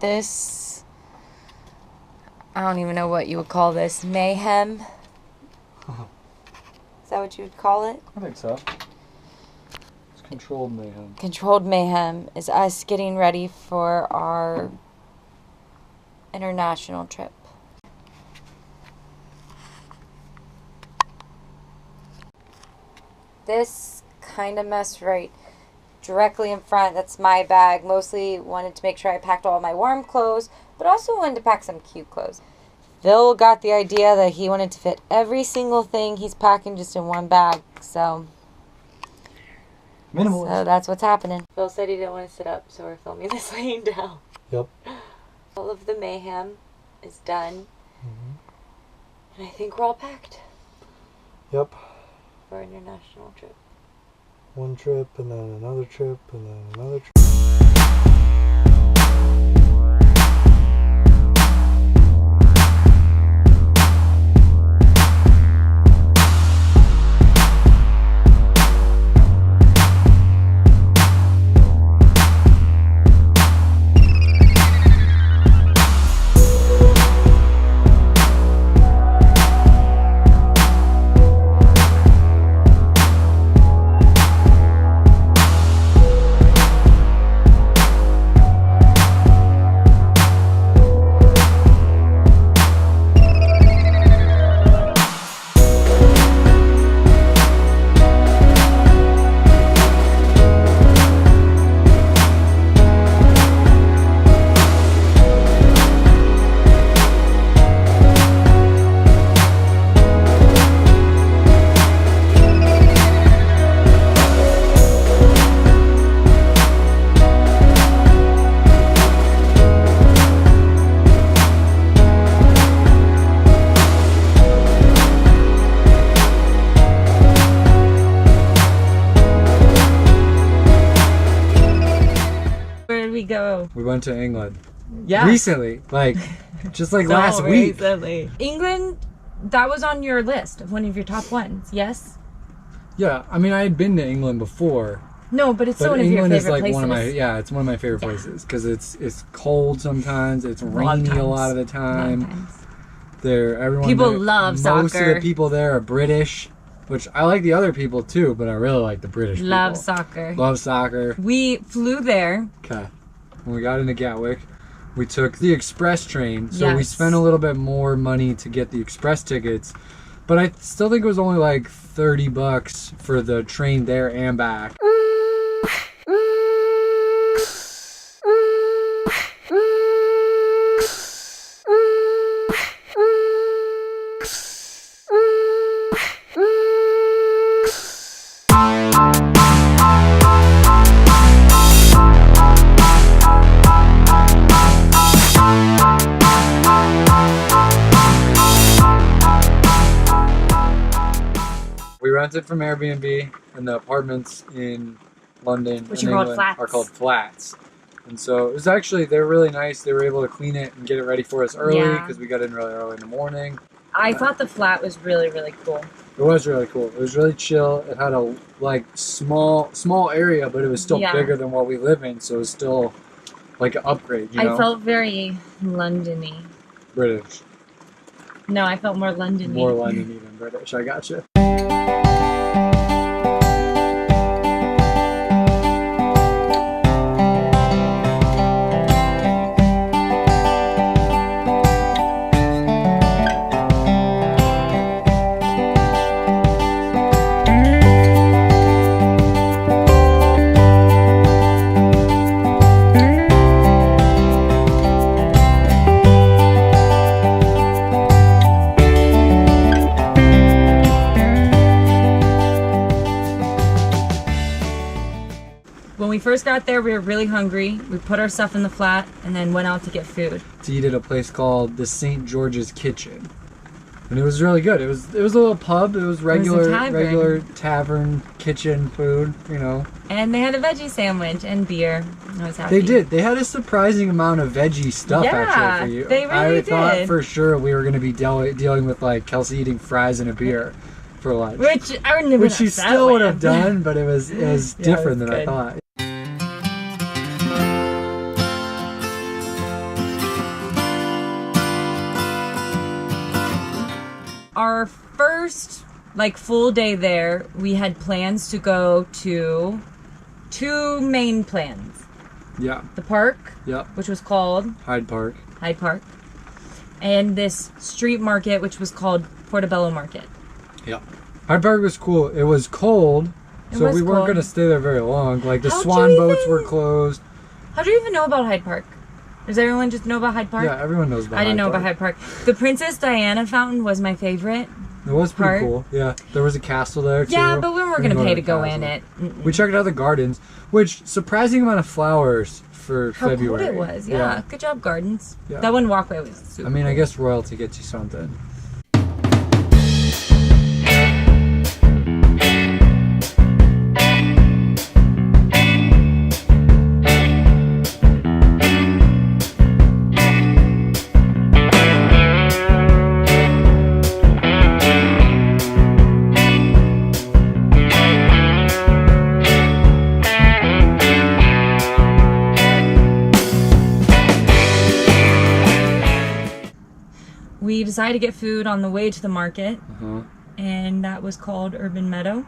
This, I don't even know what you would call this, mayhem. Is that what you would call it? I think so. It's controlled mayhem. Controlled mayhem is us getting ready for our international trip. This kind of mess right directly in front, that's my bag. Mostly wanted to make sure I packed all my warm clothes, but also wanted to pack some cute clothes. Phil got the idea that he wanted to fit every single thing he's packing just in one bag, so Minimalist. So that's what's happening. Phil said he didn't want to sit up, so we're filming this laying down. Yep. All of the mayhem is done. Mm-hmm. And I think we're all packed. Yep. For our international trip. One trip, and then another trip, and then another trip. Go. We went to England. Yeah. Recently. Just last week. Recently. England, that was on your list of one of your top ones, yes? Yeah, I mean, I had been to England before. No, but it's still one of your England favorite is places. it's one of my favorite places because it's cold sometimes, it's rainy a lot of the time. People love soccer. Most of the people there are British, which I like the other people too, but I really like the British people. Love soccer. Love soccer. We flew there. Okay. When we got into Gatwick, we took the express train, so we spent a little bit more money to get the express tickets, but I still think it was only like $30 for the train there and back. We rented from Airbnb, and the apartments in London Which and are called England flats. are called flats. And so it was actually, they're really nice. They were able to clean it and get it ready for us early because we got in really early in the morning. I thought the flat was really, really cool. It was really cool. It was really chill. It had a small area, but it was still bigger than what we live in, so it was still like an upgrade, you know? I felt very London-y. British. No, I felt more London-y. More London-y than British. I gotcha. When we first got there, we were really hungry. We put our stuff in the flat and then went out to get food. To eat at a place called the St. George's Kitchen. And it was really good. It was a little pub. It was regular tavern kitchen food, you know. And they had a veggie sandwich and beer. I was happy. They did. They had a surprising amount of veggie stuff actually for you. They really did. I thought for sure we were going to be dealing with like Kelsey eating fries and a beer for lunch. Which I wouldn't have Which she still would have done, but it was different than I thought. first like full day there, we had plans to go to 2 main plans. Yeah. The park, which was called Hyde Park, and this street market, which was called Portobello Market. Yeah. Hyde Park was cool. It was cold, so we weren't going to stay there very long. Like the swan boats were closed. How do you even know about Hyde Park? Does everyone just know about Hyde Park? Yeah, everyone knows about Hyde Park. I didn't know about Hyde Park. The Princess Diana fountain was my favorite. It was pretty cool. Yeah, there was a castle there too. Yeah, but we weren't going to pay to go in it. We checked out the gardens, which surprising amount of flowers for February. How cool it was. Yeah. Good job, gardens. Yeah. That one walkway was super cool. I guess royalty gets you something. We decided to get food on the way to the market, and that was called Urban Meadow.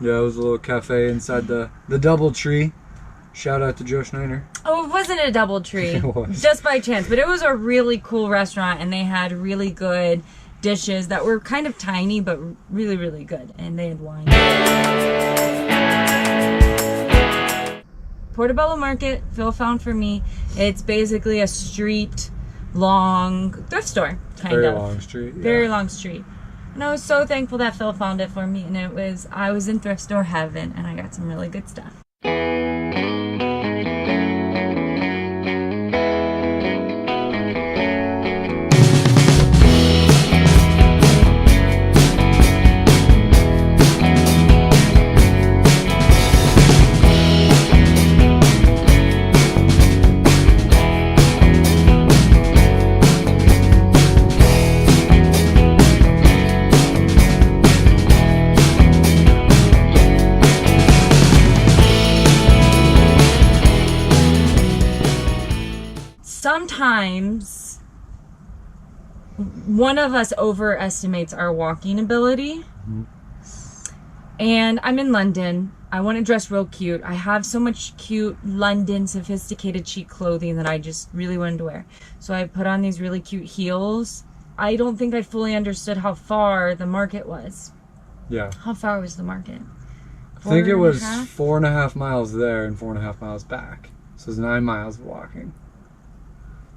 Yeah, it was a little cafe inside the DoubleTree. Shout out to Joe Schneider. Oh, it wasn't a DoubleTree. It was. Just by chance, but it was a really cool restaurant, and they had really good dishes that were kind of tiny, but really, really good, and they had wine. Portobello Market, Phil found for me. It's basically a street long thrift store, Very long street. Yeah. Very long street. And I was so thankful that Phil found it for me, and I was in thrift store heaven, and I got some really good stuff. Sometimes one of us overestimates our walking ability. And I'm in London. I want to dress real cute. I have so much cute London sophisticated chic clothing that I just really wanted to wear. So I put on these really cute heels. I don't think I fully understood how far the market was. Yeah. How far was the market? I think it was 4.5 miles there and 4.5 miles back. So it's 9 miles of walking.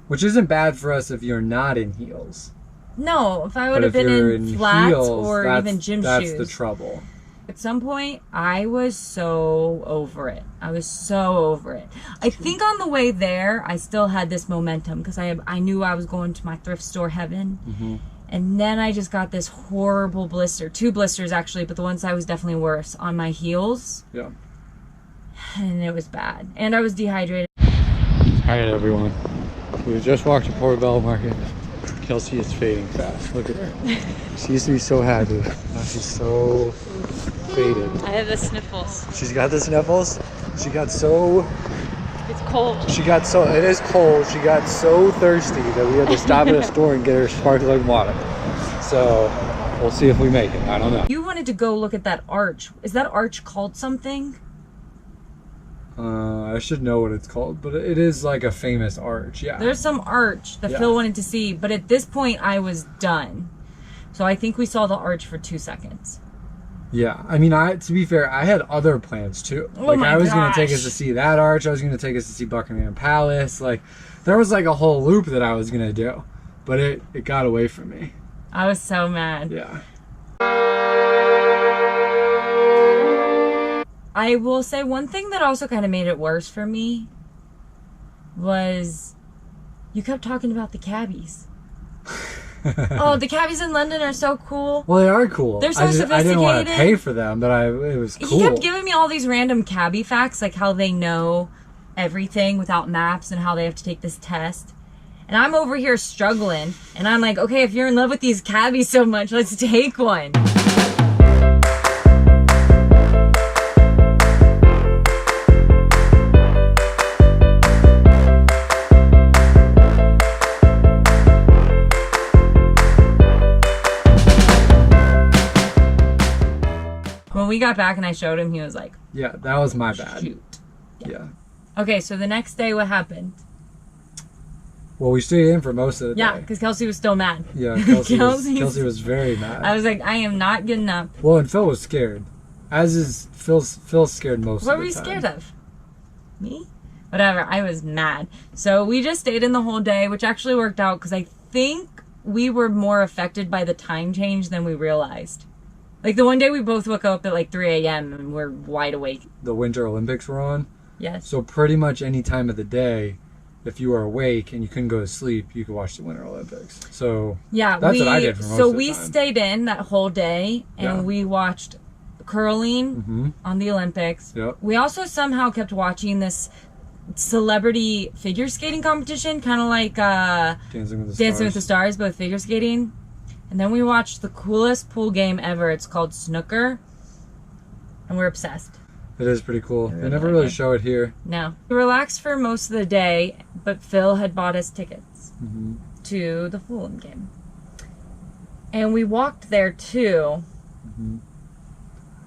Which isn't bad for us if you're not in heels. No, if I would have been in flats or even gym shoes. That's the trouble. At some point, I was so over it. I think on the way there, I still had this momentum because I knew I was going to my thrift store heaven. Mm-hmm. And then I just got this horrible blister. 2 blisters, actually, but the one side was definitely worse on my heels. Yeah. And it was bad. And I was dehydrated. All right, everyone. We just walked to Portobello Market. Kelsey is fading fast. Look at her. She used to be so happy. Now she's so faded. I have the sniffles. She's got the sniffles. She got so... It's cold. It is cold. She got so thirsty that we had to stop at a store and get her sparkling water. So, we'll see if we make it. I don't know. You wanted to go look at that arch. Is that arch called something? I should know what it's called, but it is like a famous arch, yeah. There's some arch that Phil wanted to see, but at this point I was done. So I think we saw the arch for 2 seconds. Yeah, I mean, to be fair, I had other plans too. Oh my I was going gosh. to take us to see that arch. I was going to take us to see Buckingham Palace. Like, there was like a whole loop that I was going to do, but it got away from me. I was so mad. Yeah. I will say one thing that also kind of made it worse for me was you kept talking about the cabbies. Oh, the cabbies in London are so cool. Well, they are cool. They're so sophisticated. I didn't want to pay for them, but it was cool. He kept giving me all these random cabbie facts, like how they know everything without maps and how they have to take this test. And I'm over here struggling, and I'm like, okay, if you're in love with these cabbies so much, let's take one. we got back and I showed him, he was like, yeah, that was my bad. Shoot. Yeah. Okay, so the next day, what happened? Well, we stayed in for most of the day. Yeah, because Kelsey was still mad. Yeah, Kelsey was very mad. I was like, I am not getting up. Well, and Phil was scared. As is Phil's scared most of the time. What were you scared of? Me? Whatever, I was mad. So we just stayed in the whole day, which actually worked out because I think we were more affected by the time change than we realized. Like the one day we both woke up at like 3 a.m. and we're wide awake. The Winter Olympics were on. Yes. So pretty much any time of the day, if you were awake and you couldn't go to sleep, you could watch the Winter Olympics. So yeah, that's what I did for most of the time. So we stayed in that whole day and we watched curling on the Olympics. Yep. We also somehow kept watching this celebrity figure skating competition, kind of like Dancing with the Stars, but with figure skating. And then we watched the coolest pool game ever. It's called snooker. And we're obsessed. It is pretty cool. They never really show it here. No. We relaxed for most of the day, but Phil had bought us tickets to the Fulham game. And we walked there too.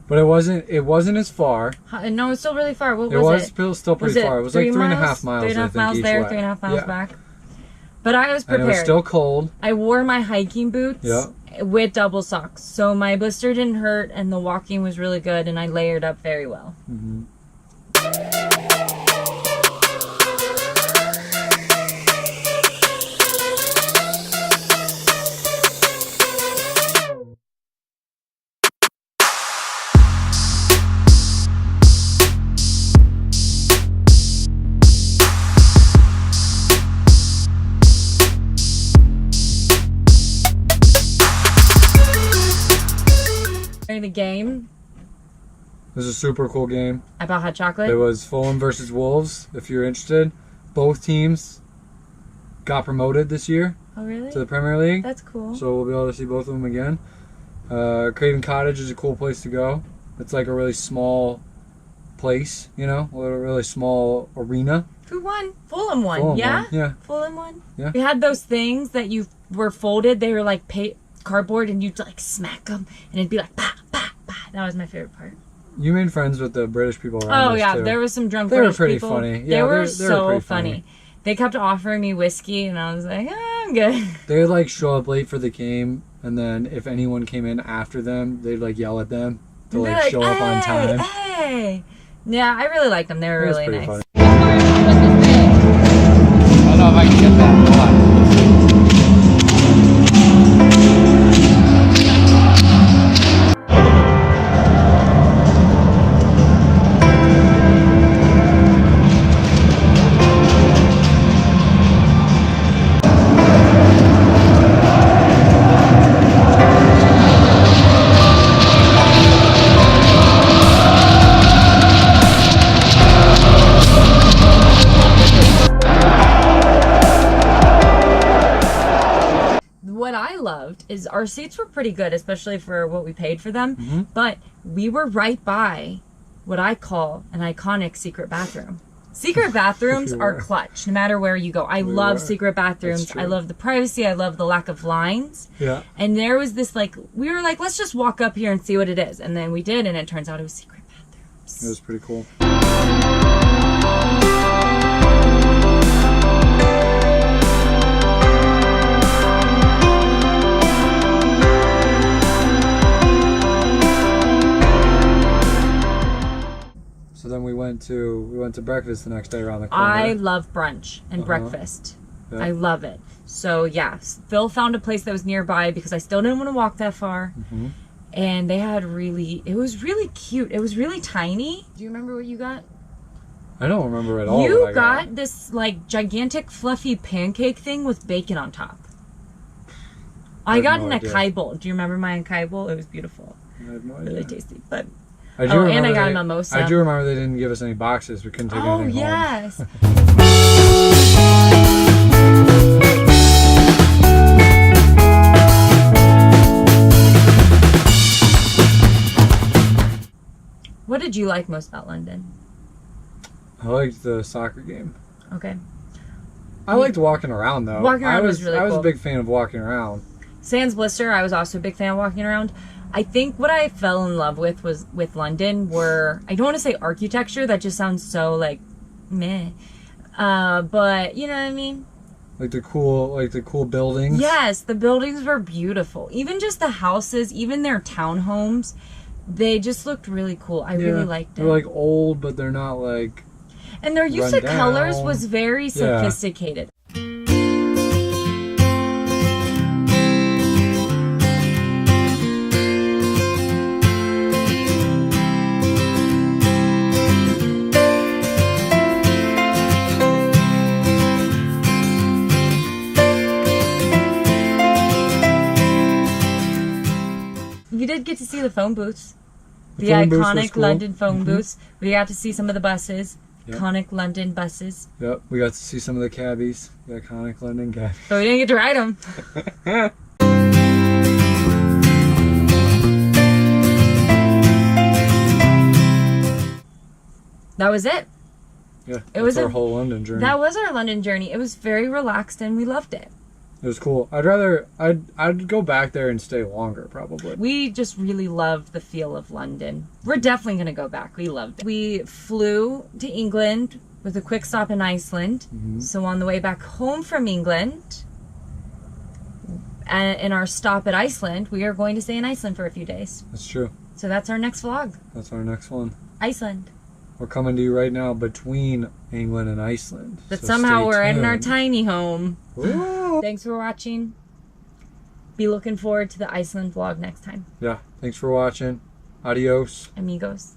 But it wasn't as far. No, it's still really far. What was it? It was still pretty far. It was like 3.5 miles. 3.5 miles there, 3.5 miles back. But I was prepared. And it was still cold. I wore my hiking boots with double socks. So my blister didn't hurt and the walking was really good and I layered up very well. The game. It was a super cool game. I bought hot chocolate. It was Fulham versus Wolves, if you're interested. Both teams got promoted this year. Oh, really? To the Premier League. That's cool. So we'll be able to see both of them again. Craven Cottage is a cool place to go. It's like a really small place, you know, a really small arena. Who won? Fulham won. Fulham Yeah? won. Yeah. Fulham won? Yeah. We had those things that you were folded. They were like cardboard and you'd like smack them and it'd be like bah, bah, bah. That was my favorite part. You made friends with the British people around Oh yeah, too. there was some drunk They British were pretty people. funny. Yeah, they were so pretty funny. They kept offering me whiskey and I was like, I'm good. They would like show up late for the game and then if anyone came in after them, they'd like yell at them to like show up on time. Hey! Yeah, I really liked them. They were really nice. Funny. I don't know if I can get that. Hold on. Is our seats were pretty good, especially for what we paid for them, but we were right by what I call an iconic secret bathroom. Secret bathrooms are clutch, no matter where you go. I love secret bathrooms. I love the privacy. I love the lack of lines. Yeah. And there was this we were like, let's just walk up here and see what it is. And then we did, and it turns out it was secret bathrooms. It was pretty cool. So then we went to breakfast the next day around the corner. I love brunch and breakfast. Yeah. I love it. So yeah, Phil found a place that was nearby because I still didn't want to walk that far. And they had it was really cute. It was really tiny. Do you remember what you got? I don't remember at all. You got this like gigantic fluffy pancake thing with bacon on top. I got an acai bowl. Do you remember my acai bowl? It was beautiful. I have no idea. Really tasty, but. I do and I got a mimosa. I do remember they didn't give us any boxes. We couldn't take anything home. Oh, yes. What did you like most about London? I liked the soccer game. Okay. I liked walking around, though. Walking around was really cool. I was a big fan of walking around. Sans Blister, I was also a big fan of walking around. I think what I fell in love with London were, I don't want to say architecture, that just sounds so like meh. But you know what I mean? Like the cool buildings. Yes, the buildings were beautiful. Even just the houses, even their townhomes, they just looked really cool. I really liked it. They're like old, but they're not like. And their use of colors was very sophisticated. We did get to see the phone booths. The iconic London phone booths. We got to see some of the buses. Yep. Iconic London buses. Yep, we got to see some of the cabbies. The iconic London cabbies. But we didn't get to ride them. That was it. Yeah, it was our whole London journey. That was our London journey. It was very relaxed and we loved it. It was cool. I'd go back there and stay longer, probably. We just really loved the feel of London. We're definitely going to go back. We loved it. We flew to England with a quick stop in Iceland. Mm-hmm. So on the way back home from England, and in our stop at Iceland, we are going to stay in Iceland for a few days. That's true. So that's our next vlog. That's our next one. Iceland. We're coming to you right now between England and Iceland. But so somehow we're in our tiny home. Ooh. Thanks for watching. Be looking forward to the Iceland vlog next time. Yeah. Thanks for watching. Adios. Amigos.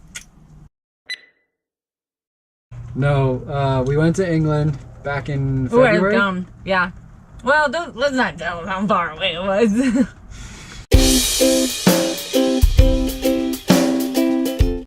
No, we went to England back in February. Dumb. Yeah. Well, let's not tell them how far away it was.